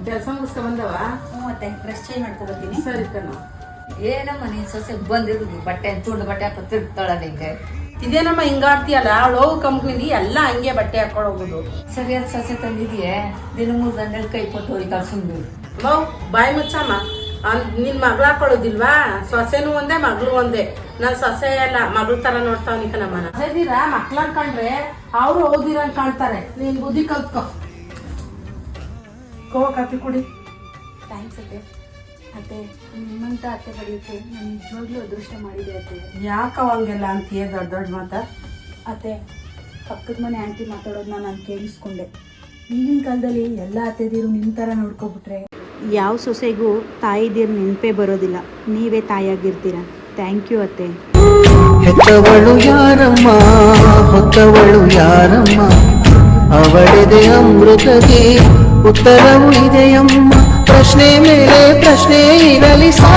ಕೆಲಸ ಮುಗಿಸ್ಕೊ ಬಂದವ? ಮತ್ತೆ ಡ್ರೆಸ್ ಚೇಂಜ್ ಮಾಡ್ಕೊಬರ್ತೀನಿ. ಸರಿ ಕಣ. ಏನಮ್ಮ ನೀನ್ ಸೊಸೆ ಬಂದಿರುದು ಬಟ್ಟೆ ತುಂಡು ಬಟ್ಟೆ ಹಾಕೋ ತಿರ್ತಾಳ ನಿಂಗೆ. ಇದೇನಮ್ಮ ಹಿಂಗಾಡ್ತೀಯಲ್ಲ, ಅವಳು ಹೋಗು ಕಂಪ್ನಿಲಿ ಎಲ್ಲ ಹಂಗೆ ಬಟ್ಟೆ ಹಾಕೊಂಡು ಹೋಗುದು. ಸರಿಯಾದ ಸೊಸೆ ತಂದಿದ್ಯೆ, ದಿನ 3 ಗಂಟೆ ಕೈ ಕೊಟ್ಟು ಹೋಯ್ತಾಳ ಸುಮ್ಮನೆ. ಬಾಯಿ ಮುಚ್ಚಮ್ಮ. ನಿನ್ ಮಗಳು ಹಾಕೊಳ್ಳೋದಿಲ್ವಾ? ಸೊಸೆನೂ ಒಂದೇ ಮಗಳು ಒಂದೇ. ನನ್ ಸೊಸೆ ಎಲ್ಲ ಮಗಳ ತರ ನೋಡ್ತಾವ್ ನಿಕ್ಕ ನಮ್ಮನ. ಸೊಸೆದಿರ ಮಕ್ಳ ಅನ್ಕೊಂಡ್ರೆ ಅವ್ರು ಓದಿರಂಗ್ ಕಾಣ್ತಾರೆ. ನೀನ್ ಬುದ್ಧಿ ಕಲ್ತ್ಕೊ. ಕಾಫಿ ಕುಡಿ. ಥ್ಯಾಂಕ್ಸ್ ಅತ್ತೆ. ಅತ್ತೆ, ನಿಮ್ಮಂತ ಅತ್ತೆ ಪಡೆಯೋಕೆ ನಾನು ನಿಜವಾಗ್ಲೂ ಅದೃಷ್ಟ ಮಾಡಿದೆ ಅತ್ತೆ. ಯಾಕವ ಹಂಗೆಲ್ಲ ಅಂತೀಯ ದೊಡ್ಡ ದೊಡ್ಡ ಮಾತ? ಅತ್ತೆ, ಪಕ್ಕದ ಮನೆ ಆಂಟಿ ಮಾತಾಡೋದನ್ನ ನಾನು ಕೇಳಿಸ್ಕೊಂಡೆ. ಈಗಿನ ಕಾಲದಲ್ಲಿ ಎಲ್ಲ ಅತ್ತೆದಿರು ನಿಮ್ಮ ಥರ ನೋಡ್ಕೊಬಿಟ್ರೆ ಯಾವ ಸೊಸೆಗೂ ತಾಯಿದಿರು ನೆನಪೇ ಬರೋದಿಲ್ಲ. ನೀವೇ ತಾಯಿಯಾಗಿರ್ತೀರ. ಥ್ಯಾಂಕ್ ಯು ಅತ್ತೆ. ಹೆತ್ತವಳು ಯಾರಮ್ಮ, ಹೊತ್ತವಳು ಯಾರಮ್ಮ, ಅವಳಿದೆ ಅಮೃತಕ್ಕೆ ಉತ್ತರವು ಇದೆಯಮ್ಮ. ಪ್ರಶ್ನೆ ಮೇಲೆ ಪ್ರಶ್ನೆ ಇರಲಿ ಸಾ